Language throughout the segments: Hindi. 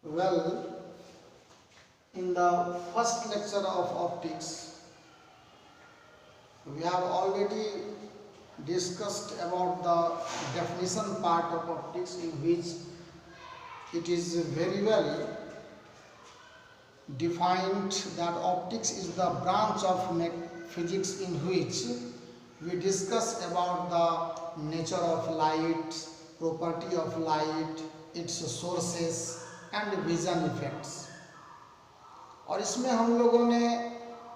Well, in the first lecture of optics, we have already discussed about the definition part of optics, in which it is very well defined that optics is the branch of physics in which we discuss about the nature of light, property of light, its sources and vision effects. और इसमें हम लोगों ने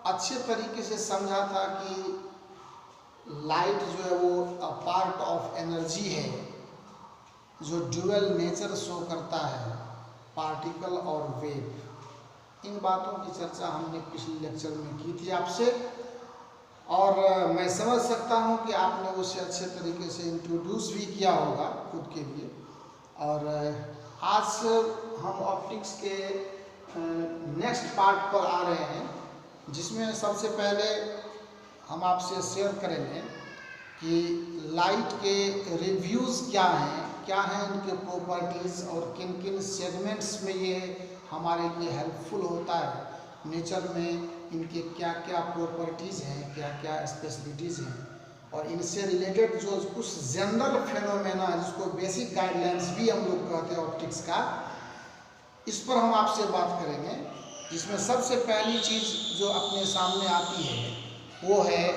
अच्छे तरीके से समझा था कि लाइट जो है वो पार्ट ऑफ एनर्जी है जो ड्यूअल नेचर शो करता है, पार्टिकल और वेव। इन बातों की चर्चा हमने पिछले लेक्चर में की थी आपसे, और मैं समझ सकता हूं कि आपने उसे अच्छे तरीके से इंट्रोड्यूस भी किया होगा खुद के लिए। और आज हम ऑप्टिक्स के नेक्स्ट पार्ट पर आ रहे हैं, जिसमें सबसे पहले हम आपसे शेयर करेंगे कि लाइट के रिव्यूज़ क्या हैं इनके प्रॉपर्टीज़, और किन किन सेगमेंट्स में ये हमारे लिए हेल्पफुल होता है, नेचर में इनके क्या क्या प्रॉपर्टीज़ हैं, क्या क्या स्पेशलिटीज़ हैं, और इनसे रिलेटेड जो कुछ जनरल फेनोमेना जिसको बेसिक गाइडलाइंस भी हम लोग कहते हैं ऑप्टिक्स का, इस पर हम आपसे बात करेंगे। जिसमें सबसे पहली चीज़ जो अपने सामने आती है वो है,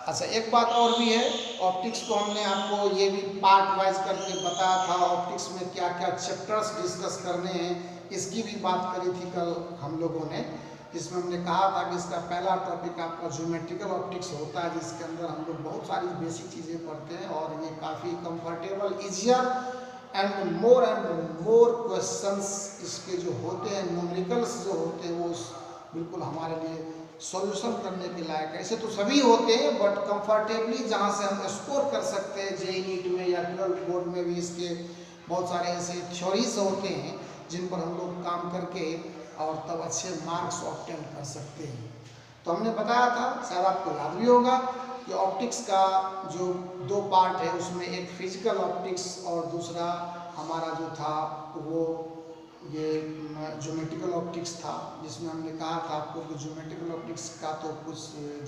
अच्छा एक बात और भी है, ऑप्टिक्स को हमने आपको ये भी पार्ट वाइज करके बताया था, ऑप्टिक्स में क्या क्या चैप्टर्स डिस्कस करने हैं इसकी भी बात करी थी कल हम लोगों ने। जिसमें हमने कहा था कि इसका पहला टॉपिक आपका ज्योमेट्रिकल ऑप्टिक्स होता है, जिसके अंदर हम लोग बहुत सारी बेसिक चीज़ें पढ़ते हैं, और ये काफ़ी comfortable, easier and more questions इसके जो होते हैं, न्यूमेरिकल्स जो होते हैं, वो बिल्कुल हमारे लिए सॉल्यूशन करने के लायक है। ऐसे तो सभी होते हैं, बट कंफर्टेबली जहाँ से हम स्कोर कर सकते हैं जेईई नीट में या 12th बोर्ड में भी, इसके बहुत सारे ऐसे थ्योरीज होते हैं जिन पर हम लोग काम करके और तब अच्छे मार्क्स ऑब्टेन कर सकते हैं। तो हमने बताया था, शायद आपको याद भी होगा, कि ऑप्टिक्स का जो दो पार्ट है, उसमें एक फिजिकल ऑप्टिक्स और दूसरा हमारा जो था वो ये ज्योमेट्रिकल ऑप्टिक्स था। जिसमें हमने कहा था आपको कि ज्योमेट्रिकल ऑप्टिक्स का तो कुछ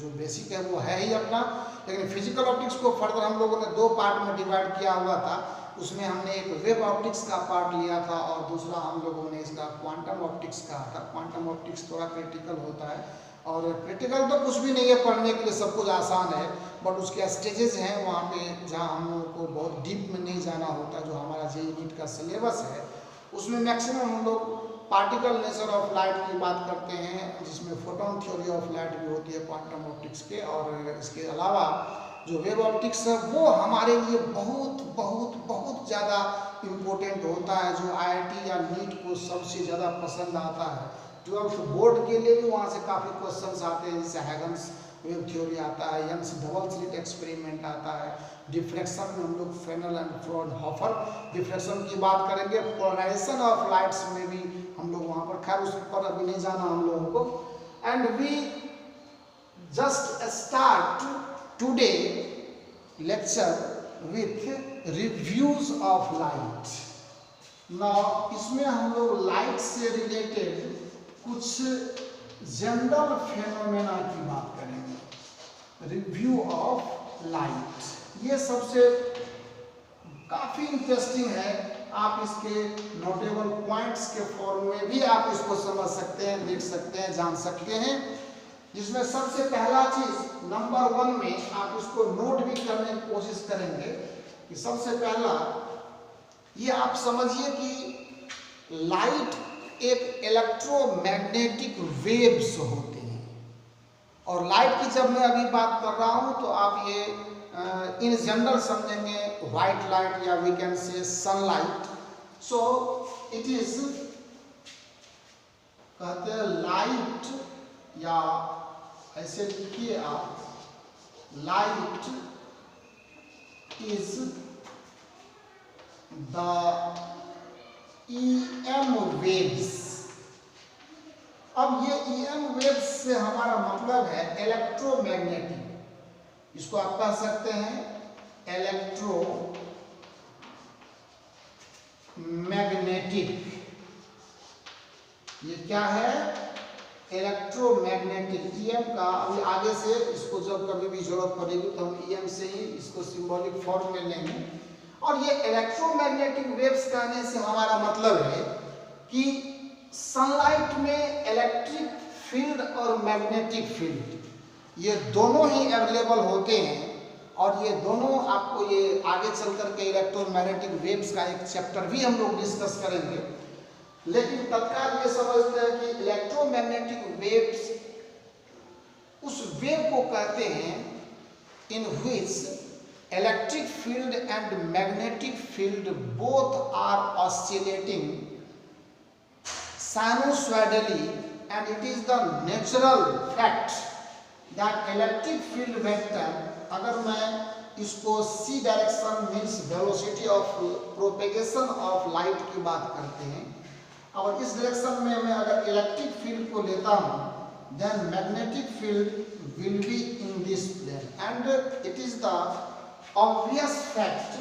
जो बेसिक है वो है ही अपना, लेकिन फिजिकल ऑप्टिक्स को फर्दर हम लोगों ने दो पार्ट में डिवाइड किया हुआ था। उसमें हमने एक वेव ऑप्टिक्स का पार्ट लिया था, और दूसरा हम लोगों ने इसका क्वांटम ऑप्टिक्स कहा था। क्वांटम ऑप्टिक्स थोड़ा क्रिटिकल होता है, और क्रिटिकल तो कुछ भी नहीं है, पढ़ने के लिए सब कुछ आसान है, बट उसके स्टेजेस हैं वहाँ पे जहाँ हम लोगों को बहुत डीप में नहीं जाना होता। जो हमारा जेईई नीट का सिलेबस है उसमें मैक्सिमम हम लोग पार्टिकल नेचर ऑफ लाइट की बात करते हैं, जिसमें फोटोन थ्योरी ऑफ लाइट भी होती है क्वांटम ऑप्टिक्स के। और इसके अलावा जो वेव ऑप्टिक्स है वो हमारे लिए बहुत बहुत बहुत ज़्यादा इम्पोर्टेंट होता है, जो आईआईटी या नीट को सबसे ज़्यादा पसंद आता है। 12th बोर्ड के लिए भी वहाँ से काफ़ी क्वेश्चंस आते हैं, जैसे हैगन्स वेव थ्योरी आता है, यंग्स डबल स्लिट एक्सपेरिमेंट आता है, डिफ्रैक्शन में हम लोग फ्रेनेल एंड फ्रॉनहोफर डिफ्रैक्शन की बात करेंगे, पोलराइजेशन ऑफ लाइट्स में भी हम लोग वहाँ पर, खैर उस पर अभी नहीं जाना हम लोगों को। And we just start today lecture with reviews of light. Now इसमें हम लोग लाइट से रिलेटेड कुछ जनरल फेनोमेना की बात करेंगे, रिव्यू ऑफ लाइट। ये सबसे काफ़ी इंटरेस्टिंग है, आप इसके नोटेबल पॉइंट्स के फॉर्म में भी आप इसको समझ सकते हैं, देख सकते हैं, जान सकते हैं। जिसमें सबसे पहला चीज़ नंबर 1 में आप इसको नोट भी करने की कोशिश करेंगे कि सबसे पहला ये आप समझिए कि लाइट एक इलेक्ट्रोमैग्नेटिक वेव्स होते हैं। और लाइट की जब मैं अभी बात कर रहा हूं तो आप ये इन जनरल समझेंगे, व्हाइट लाइट या we can say sunlight. So it is, कहते हैं लाइट, या ऐसे लिखिए आप, light is the EM waves. अब ये EM वेव्स से हमारा मतलब है इलेक्ट्रोमैग्नेटिक, इसको आप कह सकते हैं इलेक्ट्रोमैग्नेटिक ये क्या है? इलेक्ट्रोमैग्नेटिक। ईएम का अभी आगे से इसको जब कभी भी जरूरत पड़ेगी तो हम ईएम से ही इसको सिंबॉलिक फॉर्म में लेंगे। और ये इलेक्ट्रोमैग्नेटिक वेव्स कहने से हमारा मतलब है कि सनलाइट में इलेक्ट्रिक फील्ड और मैग्नेटिक फील्ड ये दोनों ही अवेलेबल होते हैं। और ये दोनों आपको ये आगे चल करके इलेक्ट्रोमैग्नेटिक वेव्स का एक चैप्टर भी हम लोग डिस्कस करेंगे। लेकिन तत्काल ये समझते हैं कि इलेक्ट्रोमैग्नेटिक वेव्स उस वेव को कहते हैं in which electric field and magnetic field both are oscillating sinusoidally, and it is the natural fact that electric field vector, अगर मैं इसको C direction means velocity of propagation of light की बात करते हैं, और इस डायरेक्शन में मैं अगर इलेक्ट्रिक फील्ड को लेता हूँ then magnetic field will be in this plane, and it is the obvious fact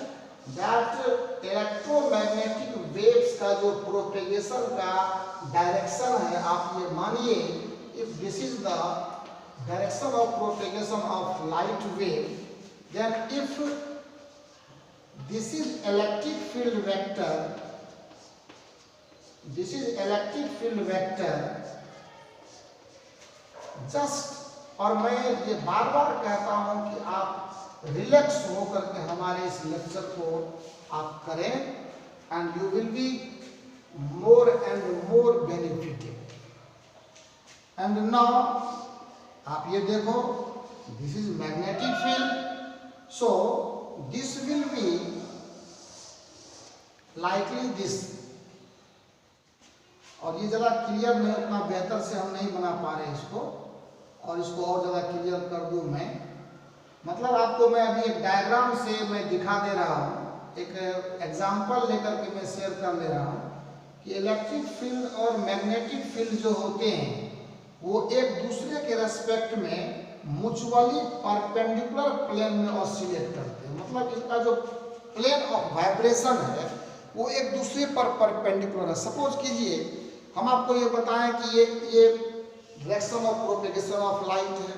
that electromagnetic waves का जो प्रोपेगेशन का डायरेक्शन है, आप ये मानिए if this is the direction of propagation of light wave, then if this is electric field vector, this is electric field vector just, और मैं ये बार बार कहता हूं कि आप रिलैक्स होकर के हमारे इस लेक्चर को आप करें, and you will be more and more benefited. And now आप ये देखो, this is magnetic field, so this will be likely this. और ये ज़रा क्लियर नहीं, उतना बेहतर से हम नहीं बना पा रहे इसको, और इसको और ज़्यादा क्लियर कर दूं मैं। मतलब आपको मैं अभी एक डायग्राम से मैं दिखा दे रहा हूँ, एक एग्जांपल लेकर के मैं शेयर कर ले रहा हूँ कि इलेक्ट्रिक फील्ड और मैग्नेटिक फील्ड जो होते हैं वो एक दूसरे के रेस्पेक्ट में म्यूचुअली परपेंडिकुलर प्लेन में ऑसिलेट करते हैं। मतलब इसका जो प्लेन ऑफ वाइब्रेशन है वो एक दूसरे पर परपेंडिकुलर है। सपोज कीजिए हम आपको ये बताएं कि ये direction of propagation of light है,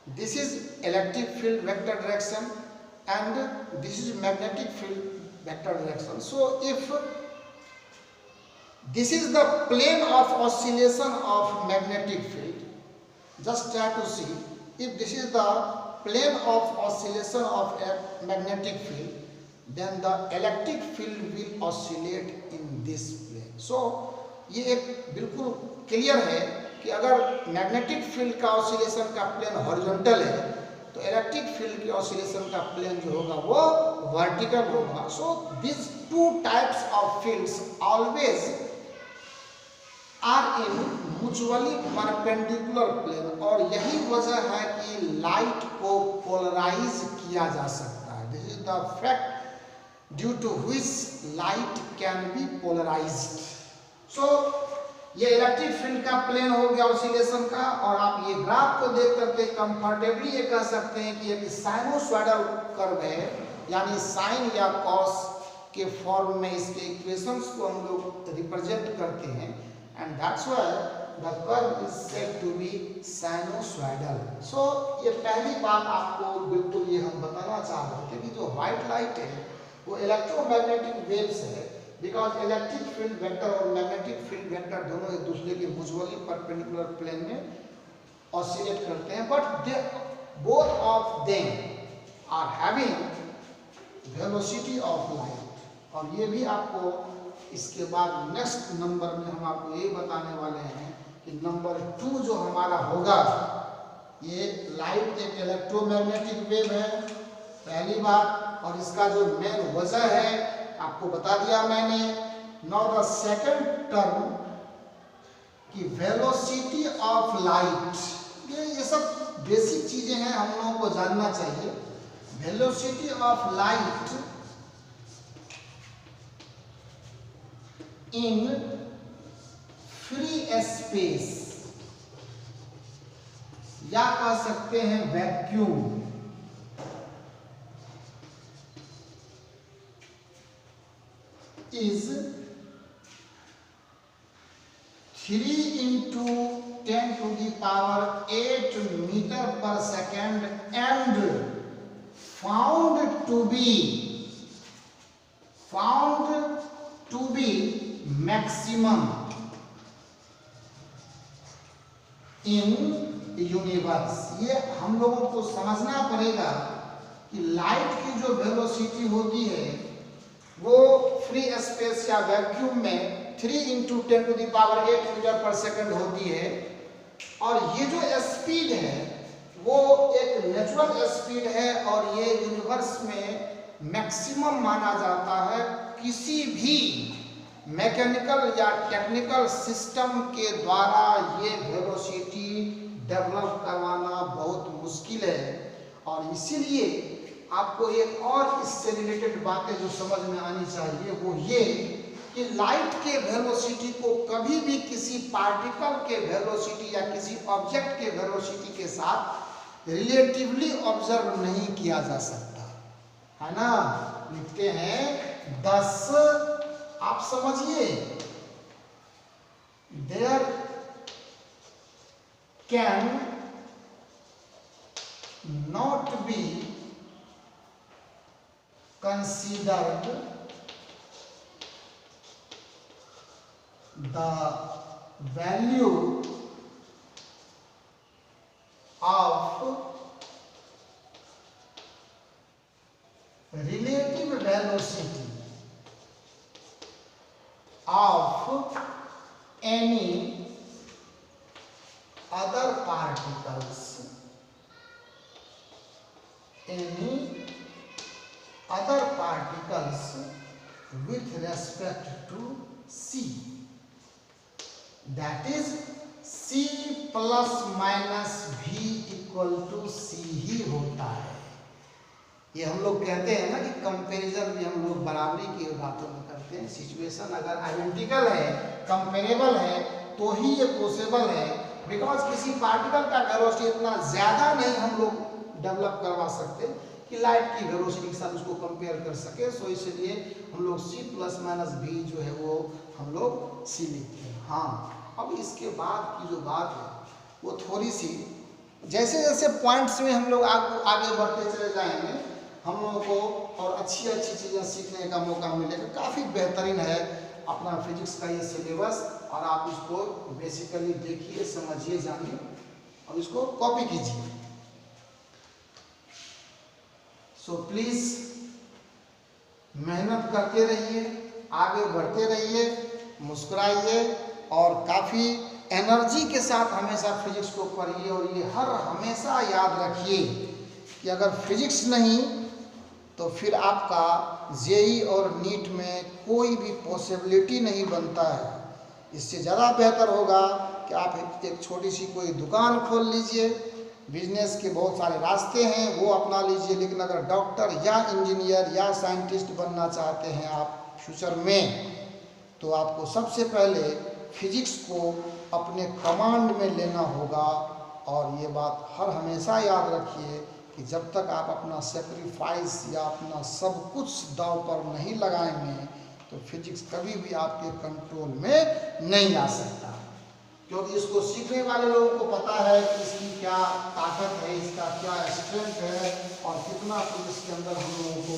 this is electric field vector direction and this is magnetic field vector direction. So if this is the plane of oscillation of magnetic field, just try to see if this is the plane of oscillation of a magnetic field, then the electric field will oscillate in this plane. So ये एक बिल्कुल क्लियर है कि अगर मैग्नेटिक फील्ड का ऑसिलेशन का प्लेन हॉरिजॉन्टल है तो इलेक्ट्रिक फील्ड के ऑसिलेशन का प्लेन जो होगा वो वर्टिकल होगा। So this two types of fields always are in mutually perpendicular plane, और यही वजह है कि लाइट को पोलराइज किया जा सकता है। This is the fact due to which light can be polarised. सो ये इलेक्ट्रिक फील्ड का प्लेन हो गया ऑसिलेशन का, और आप ये ग्राफ को देख करके कंफर्टेबली ये कह सकते हैं कि एक साइनोसॉइडल कर्व है, यानी साइन या कॉस के फॉर्म में इसके इक्वेशंस को हम लोग रिप्रेजेंट करते हैं, and that's why the curve is said to be sinusoidal. So ये पहली बात आपको बिल्कुल ये हम बताना चाह रहे थे कि जो व्हाइट लाइट है वो इलेक्ट्रोमैग्नेटिक वेव्स है, बिकॉज इलेक्ट्रिक फील्ड वेक्टर और मैग्नेटिक फील्ड वेक्टर दोनों एक दूसरे के म्यूचुअली परपेंडिकुलर प्लेन में ऑसिलेट करते हैं, but they both of them are having velocity of light. और ये भी आपको इसके बाद नेक्स्ट नंबर में हम आपको ये बताने वाले हैं कि नंबर 2 जो हमारा होगा, ये लाइट एक इलेक्ट्रोमैग्नेटिक वेव है पहली बात, और इसका जो मेन वजह है आपको बता दिया मैंने। नाउ द सेकंड टर्म कि वेलोसिटी ऑफ लाइट, ये सब बेसिक चीजें हैं, हम लोगों को जानना चाहिए। Velocity of light in free space, या कह सकते हैं vacuum, is 3 into 10 to the power 8 meter per second and found to be maximum in universe. ये हम लोगों को समझना पड़ेगा कि लाइट की जो वेलोसिटी होती है वो फ्री स्पेस या वैक्यूम में 3 into 10 to the power 8 metre पर सेकंड होती है, और ये जो स्पीड है वो एक नेचुरल स्पीड है और ये यूनिवर्स में मैक्सिमम माना जाता है। किसी भी मैकेनिकल या टेक्निकल सिस्टम के द्वारा ये वेलोसिटी डेवलप करवाना बहुत मुश्किल है। और इसीलिए आपको एक और इससे रिलेटेड बातें जो समझ में आनी चाहिए वो ये कि लाइट के वेलोसिटी को कभी भी किसी पार्टिकल के वेलोसिटी या किसी ऑब्जेक्ट के वेलोसिटी के साथ रिलेटिवली ऑब्जर्व नहीं किया जा सकता, है ना। लिखते हैं 10, आप समझिए, there can not be considered the value of relative velocity of any other particles, with respect to c, that is c plus minus v equal to c ही होता है। ये हम लोग कहते हैं ना कि कंपैरिजन भी हम लोग बराबरी की बातों में करते हैं। सिचुएशन अगर आइडेंटिकल है, कंपेरेबल है तो ही ये पॉसिबल है, बिकॉज किसी पार्टिकल का वेलोसिटी इतना ज्यादा नहीं हम लोग डेवलप करवा सकते कि लाइट की वेलोसिटी के साथ उसको कंपेयर कर सके। सो इसलिए हम लोग c प्लस माइनस v जो है वो हम लोग c लिखते हैं। हाँ, अब इसके बाद की जो बात है वो थोड़ी सी जैसे जैसे पॉइंट्स में हम लोग आगे बढ़ते चले जाएंगे हम लोगों को और अच्छी अच्छी चीज़ें सीखने का मौका मिलेगा। काफ़ी बेहतरीन है अपना फिजिक्स का ये सिलेबस, और आप इसको बेसिकली देखिए, समझिए, जानिए और इसको कॉपी कीजिए। सो प्लीज मेहनत करते रहिए, आगे बढ़ते रहिए, मुस्कुराइए और काफ़ी एनर्जी के साथ हमेशा फिजिक्स को पढ़िए। और ये हमेशा याद रखिए कि अगर फिजिक्स नहीं तो फिर आपका जेई और नीट में कोई भी पॉसिबिलिटी नहीं बनता है। इससे ज़्यादा बेहतर होगा कि आप एक छोटी सी कोई दुकान खोल लीजिए, बिजनेस के बहुत सारे रास्ते हैं वो अपना लीजिए, लेकिन अगर डॉक्टर या इंजीनियर या साइंटिस्ट बनना चाहते हैं आप फ्यूचर में, तो आपको सबसे पहले फिजिक्स को अपने कमांड में लेना होगा। और ये बात हमेशा याद रखिए कि जब तक आप अपना सेक्रीफाइस या अपना सब कुछ दांव पर नहीं लगाएंगे तो फिजिक्स कभी भी आपके कंट्रोल में नहीं आ सकता, क्योंकि इसको सीखने वाले लोगों को पता है कि इसकी क्या ताकत है, इसका क्या स्ट्रेंथ है और कितना फिजिक्स के अंदर हम लोगों को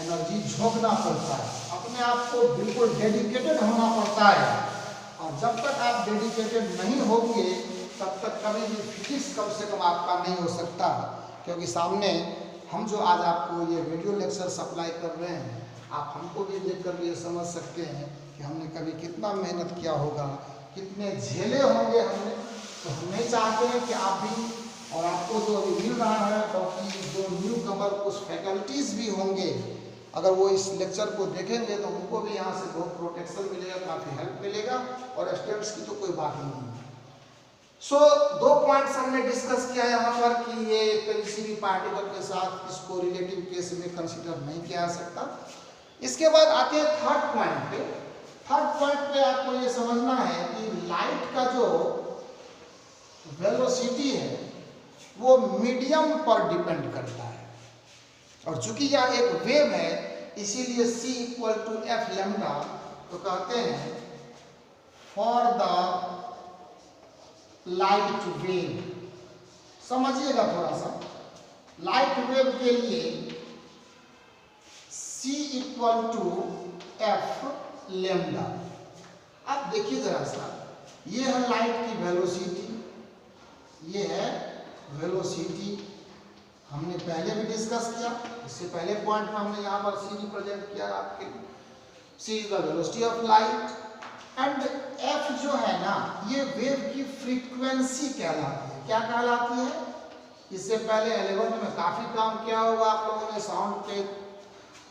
एनर्जी झोंकना पड़ता है। अपने आप को बिल्कुल डेडिकेटेड होना पड़ता है, और जब तक आप डेडिकेटेड नहीं होंगे तब तक कभी भी फिजिक्स कम से कम आपका नहीं हो सकता। क्योंकि सामने हम जो आज आपको ये वीडियो लेक्चर सप्लाई कर रहे हैं, आप हमको भी देख कर ये समझ सकते हैं कि हमने कभी कितना मेहनत किया होगा, कितने झेले होंगे हमने। तो हम नहीं चाहते हैं कि आप भी और आपको जो अभी मिल रहा है, बाकी जो न्यू कमर कुछ फैकल्टीज़ भी होंगे, अगर वो इस लेक्चर को देखेंगे तो उनको भी यहाँ से बहुत प्रोटेक्शन मिलेगा, काफ़ी हेल्प मिलेगा, और स्टूडेंट्स की तो कोई बात नहीं है। सो 2 पॉइंट्स हमने डिस्कस किया यहाँ पर कि ये किसी भी पार्टिकल के साथ इसको रिलेटिव केस में कंसिडर नहीं किया जा सकता। इसके बाद आते हैं थर्ड पॉइंट पे। थर्ड पॉइंट पे आपको ये समझना है कि लाइट का जो वेलोसिटी है वो मीडियम पर डिपेंड करता है, और चूंकि यह एक वेव है इसीलिए c = f लैम्डा। तो कहते हैं फॉर द लाइट वेव, समझिएगा थोड़ा सा। लाइट वेव के लिए c equal to F lambda. आप देखिए जरा सा, ये है लाइट की वेलोसिटी, ये है वेलोसिटी, हमने पहले भी डिस्कस किया, इससे पहले पॉइंट में हमने यहाँ पर c रिप्रेजेंट किया आपके लिए। c is the velocity of light and f जो है ना, ये वेव की फ्रीक्वेंसी कहलाती है। क्या कहलाती है? इससे पहले 11th में काफी काम किया होगा आप लोगों ने, साउंड के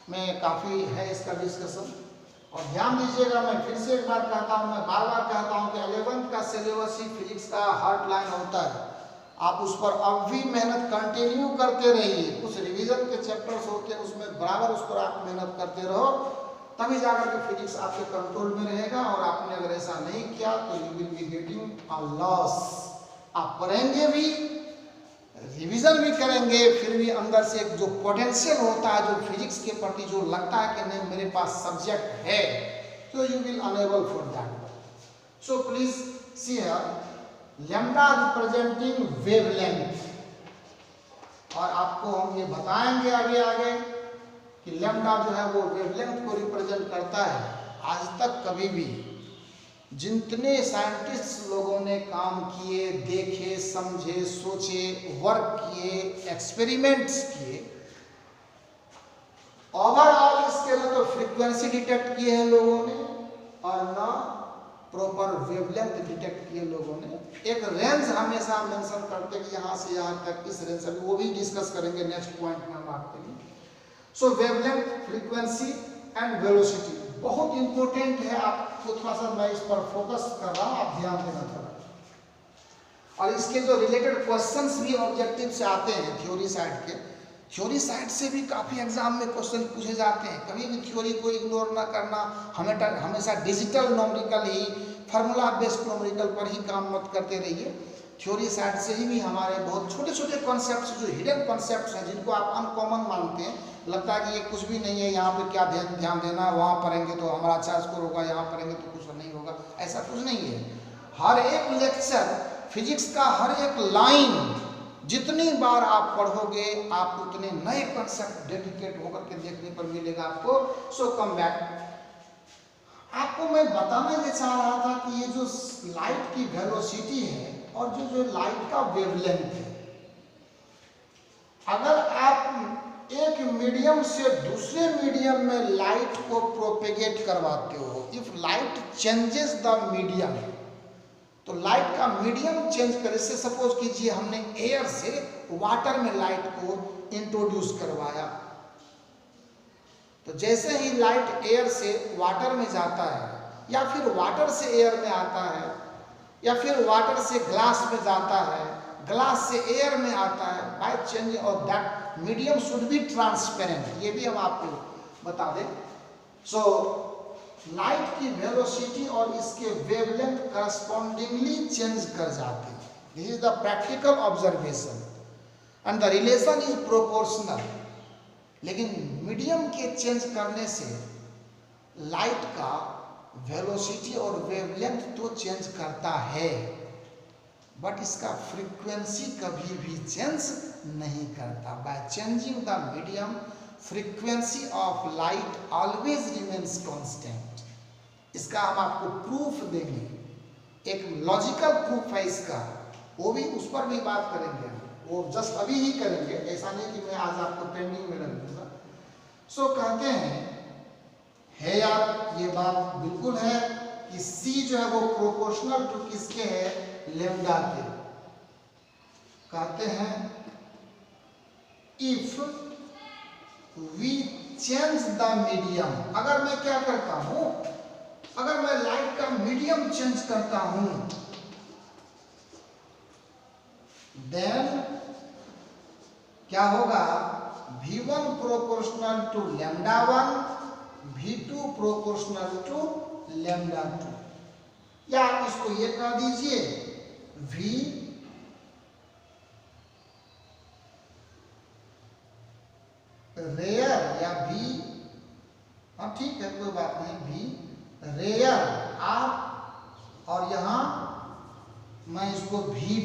में काफी है इसका डिस्कशन। और ध्यान दीजिएगा, मैं फिर से एक बार कहता हूँ, मैं बार बार कहता हूँ कि 11th का सिलेबस ही फिजिक्स का हार्ड लाइन होता है। आप उस पर अब भी मेहनत कंटिन्यू करते रहिए। कुछ रिवीजन के चैप्टर्स होते हैं, उसमें बराबर उस पर आप मेहनत करते रहो, तभी जाकर के फिजिक्स आपके कंट्रोल में रहेगा। और आपने अगर ऐसा नहीं किया तो you will be getting a loss. आप पढ़ेंगे भी, रिवीजन भी करेंगे, फिर भी अंदर से एक जो पोटेंशियल होता है, जो फिजिक्स के प्रति जो लगता है कि नहीं मेरे पास सब्जेक्ट है, तो you will enable for that. So please see here, lambda representing wavelength, और आपको हम ये बताएंगे आगे आगे कि लैम्डा जो है वो वेवलेंथ को रिप्रेजेंट करता है। आज तक कभी भी जितने साइंटिस्ट लोगों ने काम किए, देखे, समझे, सोचे, वर्क किए, एक्सपेरिमेंट्स किए, ओवरऑल इसके ना तो फ्रीक्वेंसी डिटेक्ट किए हैं लोगों ने और ना प्रॉपर वेवलेंथ डिटेक्ट किए लोगों ने। एक रेंज हमेशा मेंशन करते कि यहाँ से यहाँ तक इस रेंज, अभी वो भी डिस्कस करेंगे नेक्स्ट पॉइंट में हम आपके लिए। सो वेवलेंथ, फ्रीक्वेंसी एंड वेलोसिटी बहुत इंपॉर्टेंट है। आपको थोड़ा सा मैं इस पर फोकस कर रहा हूँ, आप ध्यान देना थोड़ा। और इसके जो रिलेटेड क्वेश्चंस भी ऑब्जेक्टिव से आते हैं थ्योरी साइड के, थ्योरी साइड से भी काफ़ी एग्जाम में क्वेश्चन पूछे जाते हैं। कभी भी थ्योरी को इग्नोर ना करना, हमेशा डिजिटल नॉमरिकल ही, फार्मूला बेस्ड नॉमरिकल पर ही काम मत करते रहिए। थ्योरी साइड से ही भी हमारे बहुत छोटे छोटे कॉन्सेप्ट्स, जो हिडन कॉन्सेप्ट्स हैं, जिनको आप अनकॉमन मानते हैं, लगता है कि ये कुछ भी नहीं है, यहाँ पे क्या ध्यान देना, वहाँ पढ़ेंगे तो हमारा अच्छा स्कोर होगा, यहाँ पढ़ेंगे तो कुछ नहीं होगा, ऐसा कुछ नहीं है। हर एक लेक्चर, फिजिक्स का हर एक लाइन जितनी बार आप पढ़ोगे, आप उतने नए कॉन्सेप्ट डेडिकेट होकर के देखने पर मिलेगा आपको। सो कम बैक, आपको मैं बताना ये चाह रहा था कि ये जो लाइट की वेलोसिटी है और जो लाइट का वेवलेंथ है, अगर आप एक मीडियम से दूसरे मीडियम में लाइट को प्रोपेगेट करवाते हो, if light changes the medium, तो लाइट का मीडियम चेंज कर, इससे सपोज कीजिए हमने एयर से वाटर में लाइट को इंट्रोड्यूस करवाया, तो जैसे ही लाइट एयर से वाटर में जाता है, या फिर वाटर से एयर में आता है, या फिर वाटर से ग्लास में जाता है, ग्लास से एयर में आता है, by change of that medium should be transparent. ये भी हम आपको बता दें। सो लाइट की वेलोसिटी और इसके वेवलेंथ करस्पॉन्डिंगली चेंज कर जाते हैं। This is the practical observation and the relation is proportional. लेकिन मीडियम के चेंज करने से लाइट का वेलोसिटी और वेवलेंथ तो चेंज करता है, बट इसका फ्रीक्वेंसी कभी भी चेंज नहीं करता। By changing the medium, frequency of light always remains constant. इसका हम आपको प्रूफ देंगे, एक लॉजिकल प्रूफ है इसका, वो भी उस पर भी बात करेंगे, वो जस्ट अभी ही करेंगे, ऐसा नहीं कि मैं आज आपको पेंडिंग में रख दूंगा। सो कहते हैं, है यार ये बात बिल्कुल है कि C जो है वो प्रोपोर्शनल टू किसके है, लेम्डा के। कहते हैं if we change the medium, अगर मैं क्या करता हूं, अगर मैं लाइट का मीडियम चेंज करता हूं, देन क्या होगा, V1 proportional to lambda 1, V2 proportional to lambda 2, या आप इसको ये कह दीजिए V रेयर, या V, हाँ ठीक है कोई बात नहीं, V रेयर आप, और यहां मैं इसको V